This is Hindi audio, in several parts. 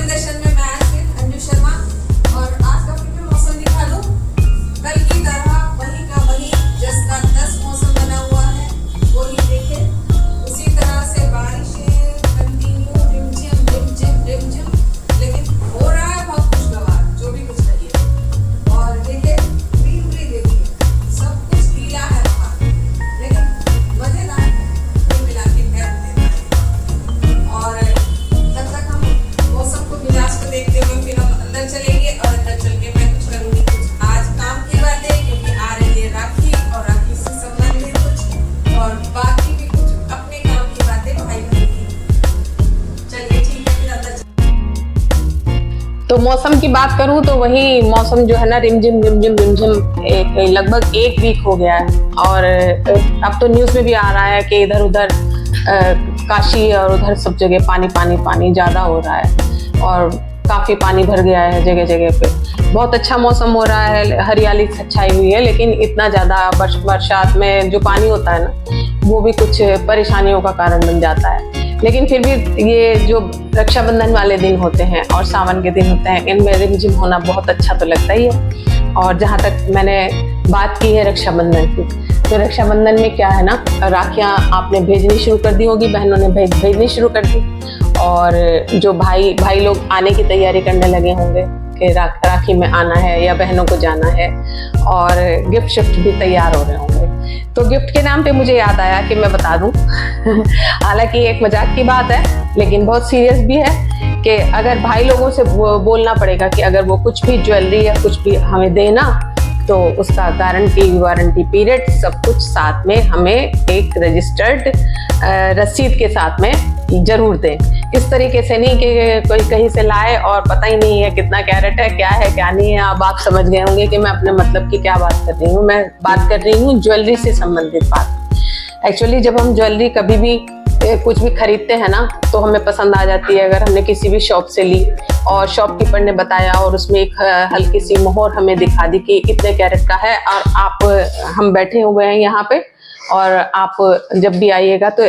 नमस्ते दर्शन में मैं आज अंजू शर्मा और आज का फिर मौसम दिखा दूं। कल की तरह वही का वही 10 का 10 मौसम बना हुआ है, वही देखे उसी तरह से बारिशें कंटिन्यू रिमझिम, लेकिन हो रहा है बहुत खुशगवार जो भी कुछ रही है। और देखिए ग्रीनरी देखिए, सब कुछ गीला है वहाँ, लेकिन मजेदार है, कुल मिला के है मजेदार। और तब तक हम मौसम को मिजाज को देखते हुए फिर हम अंदर चलेंगे और अंदर चल के मैं कुछ करूँगी कुछ आज काम की बातें, क्योंकि आ रही है राखी और राखी से संबंधित कुछ और बाकी भी कुछ अपने काम की बातें भाई बहन की। चलिए ठीक है, फिर अंदर तो मौसम की बात करूं तो वही मौसम जो है ना रिमझिम लगभग एक वीक हो गया है। और अब तो न्यूज़ में भी आ रहा है कि इधर उधर काशी और उधर सब जगह पानी ज़्यादा हो रहा है और काफ़ी पानी भर गया है जगह जगह पे। बहुत अच्छा मौसम हो रहा है, हरियाली छाई हुई है, लेकिन इतना ज़्यादा बरसात में जो पानी होता है ना वो भी कुछ परेशानियों का कारण बन जाता है। लेकिन फिर भी ये जो रक्षाबंधन वाले दिन होते हैं और सावन के दिन होते हैं, इनमें रिमझिम होना बहुत अच्छा तो लगता ही है। और जहाँ तक मैंने बात की है रक्षाबंधन की, तो रक्षाबंधन में क्या है ना, राखियाँ आपने भेजनी शुरू कर दी होगी, बहनों ने भेजनी शुरू कर दी और जो भाई लोग आने की तैयारी करने लगे होंगे कि राखी में आना है या बहनों को जाना है और गिफ्ट शिफ्ट भी तैयार हो रहे होंगे। तो गिफ्ट के नाम पे मुझे याद आया कि मैं बता दूं हालांकि एक मजाक की बात है लेकिन बहुत सीरियस भी है कि अगर भाई लोगों से बोलना पड़ेगा कि अगर वो कुछ भी ज्वेलरी या कुछ भी हमें देना तो उसका गारंटी वारंटी पीरियड सब कुछ साथ में हमें एक रजिस्टर्ड रसीद के साथ में जरूर दें। इस तरीके से नहीं कि कोई कहीं से लाए और पता ही नहीं है कितना कैरेट है, क्या है क्या नहीं है। अब आप समझ गए होंगे कि मैं अपने मतलब की क्या बात कर रही हूँ। मैं बात कर रही हूँ ज्वेलरी से संबंधित बात। एक्चुअली जब हम ज्वेलरी कभी भी कुछ भी खरीदते हैं ना तो हमें पसंद आ जाती है। अगर हमने किसी भी शॉप से ली और शॉपकीपर ने बताया और उसमें एक हल्की सी मोहर हमें दिखा दी कि इतने कैरेट का है और हम बैठे हुए हैं यहाँ पे और आप जब भी आइएगा तो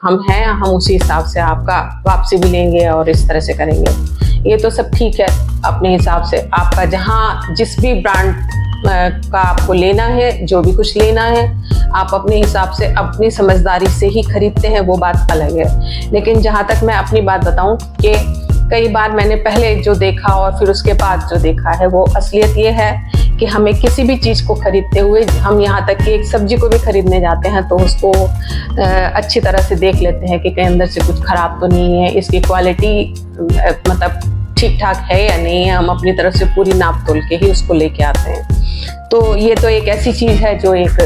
हम उसी हिसाब से आपका वापसी भी लेंगे और इस तरह से करेंगे। ये तो सब ठीक है अपने हिसाब से, आपका जहाँ जिस भी ब्रांड का आपको लेना है, जो भी कुछ लेना है आप अपने हिसाब से अपनी समझदारी से ही खरीदते हैं, वो बात अलग है। लेकिन जहाँ तक मैं अपनी बात बताऊं कि कई बार मैंने पहले जो देखा और फिर उसके बाद जो देखा है वो असलियत ये है कि हमें किसी भी चीज़ को खरीदते हुए, हम यहाँ तक कि एक सब्जी को भी खरीदने जाते हैं तो उसको अच्छी तरह से देख लेते हैं कि कहीं अंदर से कुछ ख़राब तो नहीं है, इसकी क्वालिटी मतलब ठीक ठाक है या नहीं है। हम अपनी तरफ से पूरी नाप तोल के ही उसको लेके आते हैं। तो ये तो एक ऐसी चीज़ है जो एक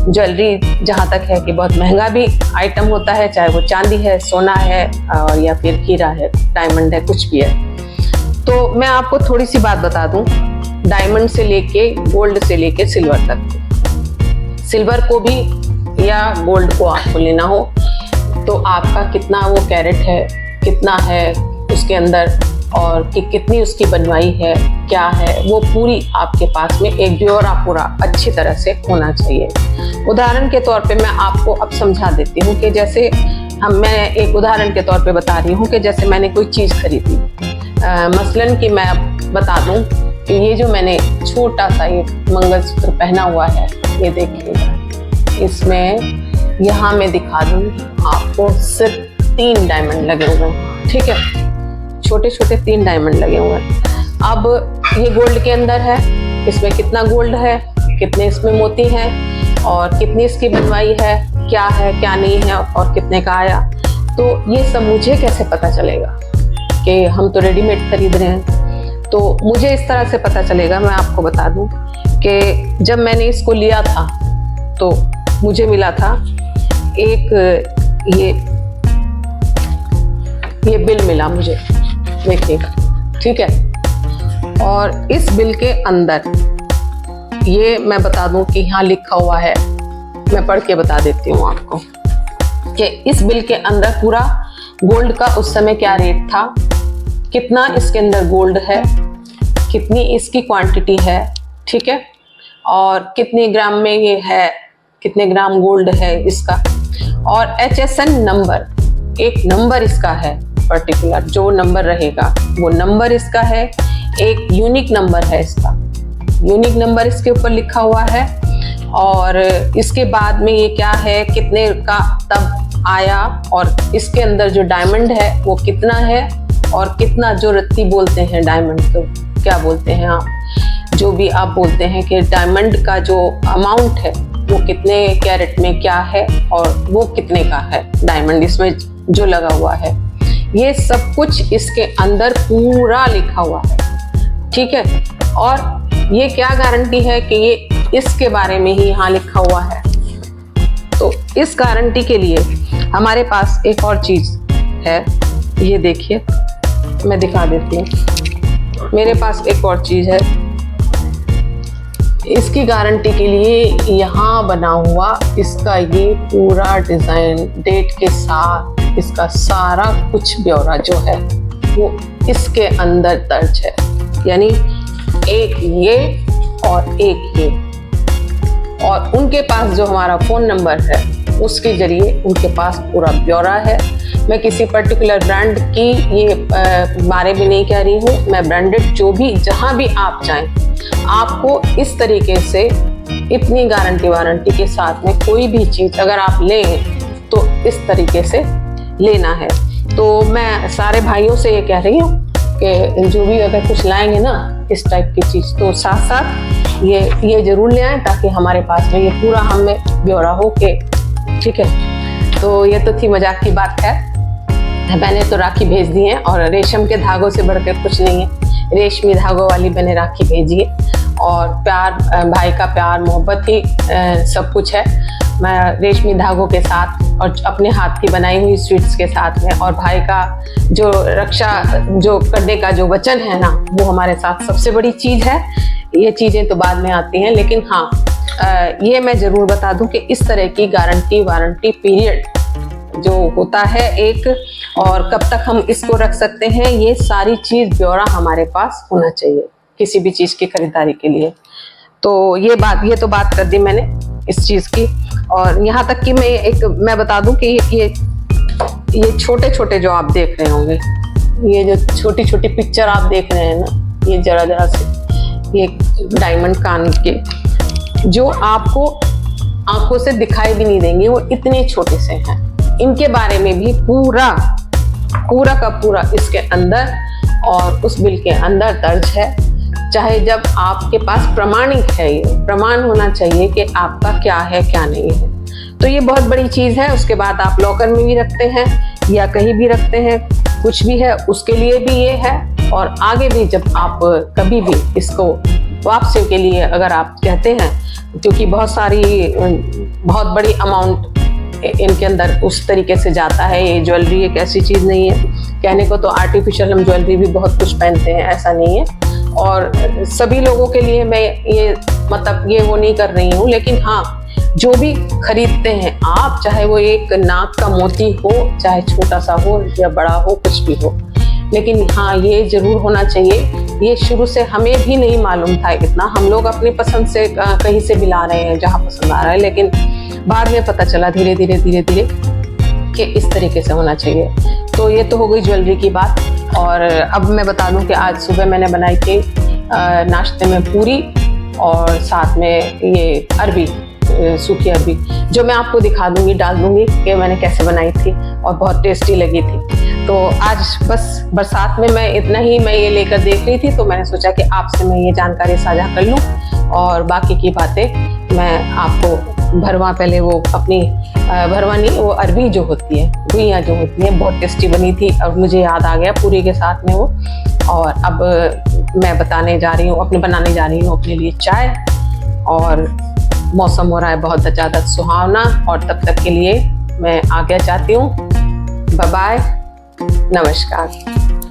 ज्वेलरी जहाँ तक है कि बहुत महंगा भी आइटम होता है, चाहे वो चांदी है, सोना है और या फिर हीरा है, डायमंड है, कुछ भी है। तो मैं आपको थोड़ी सी बात बता दूं, डायमंड से लेके गोल्ड से लेके सिल्वर तक, सिल्वर को भी या गोल्ड को आपको लेना हो तो आपका कितना वो कैरेट है, कितना है उसके अंदर और कि कितनी उसकी बनवाई है, क्या है, वो पूरी आपके पास में एक ब्यौरा पूरा अच्छी तरह से होना चाहिए। उदाहरण के तौर पे मैं आपको अब समझा देती हूँ कि जैसे मैं एक उदाहरण के तौर पे बता रही हूँ कि जैसे मैंने कोई चीज़ खरीदी, मसलन कि मैं बता दूँ कि ये जो मैंने छोटा सा ये मंगलसूत्र पहना हुआ है, ये देखिएगा, इसमें यहाँ मैं दिखा दूँ आपको सिर्फ 3 डायमंड लगे हुए हैं, ठीक है, छोटे छोटे 3 डायमंड लगे हुए हैं। अब ये गोल्ड के अंदर है, इसमें कितना गोल्ड है, कितने इसमें मोती हैं और कितनी इसकी बनवाई है, क्या नहीं है और कितने का आया। तो ये सब मुझे कैसे पता चलेगा कि हम तो रेडीमेड खरीद रहे हैं। तो मुझे इस तरह से पता चलेगा, मैं आपको बता दूं कि जब मैंने इसको लिया था तो मुझे मिला था एक ये बिल मिला मुझे, देखिएगा, ठीक है। और इस बिल के अंदर ये मैं बता दूं कि यहाँ लिखा हुआ है, मैं पढ़ के बता देती हूँ आपको कि इस बिल के अंदर पूरा गोल्ड का उस समय क्या रेट था, कितना इसके अंदर गोल्ड है, कितनी इसकी क्वांटिटी है, ठीक है, और कितने ग्राम में ये है, कितने ग्राम गोल्ड है इसका, और HSN नंबर, एक नंबर इसका है पर्टिकुलर जो नंबर रहेगा वो नंबर इसका है, एक यूनिक नंबर है इसका, यूनिक नंबर इसके ऊपर लिखा हुआ है। और इसके बाद में ये क्या है, कितने का तब आया, और इसके अंदर जो डायमंड है वो कितना है, और कितना जो रत्ती बोलते हैं डायमंड को क्या बोलते हैं आप, जो भी आप बोलते हैं कि डायमंड का जो अमाउंट है वो कितने कैरेट में क्या है और वो कितने का है डायमंड इसमें जो लगा हुआ है, ये सब कुछ इसके अंदर पूरा लिखा हुआ है, ठीक है। और ये क्या गारंटी है कि ये इसके बारे में ही यहाँ लिखा हुआ है। तो इस गारंटी के लिए हमारे पास एक और चीज है, ये देखिए मैं दिखा देती हूँ, मेरे पास एक और चीज है। इसकी गारंटी के लिए यहाँ बना हुआ इसका ये पूरा डिजाइन डेट के साथ इसका सारा कुछ ब्यौरा जो है वो इसके अंदर दर्ज है, यानी एक ये और एक ये, और उनके पास जो हमारा फ़ोन नंबर है उसके जरिए उनके पास पूरा ब्यौरा है। मैं किसी पर्टिकुलर ब्रांड की ये बारे में नहीं कह रही हूँ, मैं ब्रांडेड जो भी जहाँ भी आप जाएं आपको इस तरीके से इतनी गारंटी वारंटी के साथ में कोई भी चीज़ अगर आप लें तो इस तरीके से लेना है। तो मैं सारे भाइयों से ये कह रही हूँ कि जो भी अगर कुछ लाएंगे ना इस टाइप की चीज़ तो साथ साथ ये जरूर ले आएं, ताकि हमारे पास में ये पूरा हमें ब्यौरा हो के, ठीक है। तो ये तो थी मजाक की बात है, मैंने तो राखी भेज दी है, और रेशम के धागों से बढ़कर कुछ नहीं है, रेशमी धागों वाली मैंने राखी भेजी है। और प्यार, भाई का प्यार मोहब्बत ही सब कुछ है। मैं रेशमी धागों के साथ और अपने हाथ की बनाई हुई स्वीट्स के साथ में, और भाई का जो रक्षा जो करने का जो वचन है ना, वो हमारे साथ सबसे बड़ी चीज़ है। ये चीज़ें तो बाद में आती हैं, लेकिन हाँ ये मैं ज़रूर बता दूं कि इस तरह की गारंटी वारंटी पीरियड जो होता है एक, और कब तक हम इसको रख सकते हैं, ये सारी चीज़ ब्यौरा हमारे पास होना चाहिए किसी भी चीज़ की खरीदारी के लिए। तो ये तो बात कर दी मैंने इस चीज़ की। और यहाँ तक कि मैं बता दूं कि ये छोटे छोटे जो आप देख रहे होंगे, ये जो छोटी छोटी पिक्चर आप देख रहे हैं ना, ये जरा से ये डायमंड कान के जो आपको आंखों से दिखाई भी नहीं देंगे, वो इतने छोटे से हैं। इनके बारे में भी पूरा का पूरा इसके अंदर और उस बिल के अंदर दर्ज है। चाहे जब आपके पास प्रमाणिक है, ये प्रमाण होना चाहिए कि आपका क्या है क्या नहीं है। तो ये बहुत बड़ी चीज़ है। उसके बाद आप लॉकर में भी रखते हैं या कहीं भी रखते हैं, कुछ भी है उसके लिए भी ये है। और आगे भी जब आप कभी भी इसको वापसी के लिए अगर आप कहते हैं, क्योंकि बहुत बड़ी अमाउंट इनके अंदर उस तरीके से जाता है। ये ज्वेलरी एक ऐसी चीज़ नहीं है, कहने को तो आर्टिफिशियल हम ज्वेलरी भी बहुत कुछ पहनते हैं, ऐसा नहीं है। और सभी लोगों के लिए मैं ये मतलब ये वो नहीं कर रही हूँ, लेकिन हाँ जो भी खरीदते हैं आप, चाहे वो एक नाक का मोती हो, चाहे छोटा सा हो या बड़ा हो, कुछ भी हो, लेकिन हाँ ये जरूर होना चाहिए। ये शुरू से हमें भी नहीं मालूम था इतना, हम लोग अपनी पसंद से कहीं से भी ला रहे हैं जहाँ पसंद आ रहा है, लेकिन बाद में पता चला धीरे धीरे कि इस तरीके से होना चाहिए। तो ये तो हो गई ज्वेलरी की बात। और अब मैं बता दूं कि आज सुबह मैंने बनाई थी नाश्ते में पूरी और साथ में ये अरबी, सूखी अरबी, जो मैं आपको दिखा दूंगी, डाल दूंगी कि मैंने कैसे बनाई थी और बहुत टेस्टी लगी थी। तो आज बस बरसात में मैं इतना ही मैं ये लेकर देख रही थी, तो मैंने सोचा कि आपसे मैं ये जानकारी साझा कर लूँ, और बाकी की बातें मैं आपको भरवा, पहले वो अपनी भरवा नहीं, वो अरबी जो होती है, गुइयाँ जो होती हैं, बहुत टेस्टी बनी थी और मुझे याद आ गया पूरी के साथ में वो। और अब मैं बनाने जा रही हूँ अपने लिए चाय, और मौसम हो रहा है बहुत ज़्यादा सुहावना। और तब तक के लिए मैं आगे जाती हूँ। बाय बाय, नमस्कार।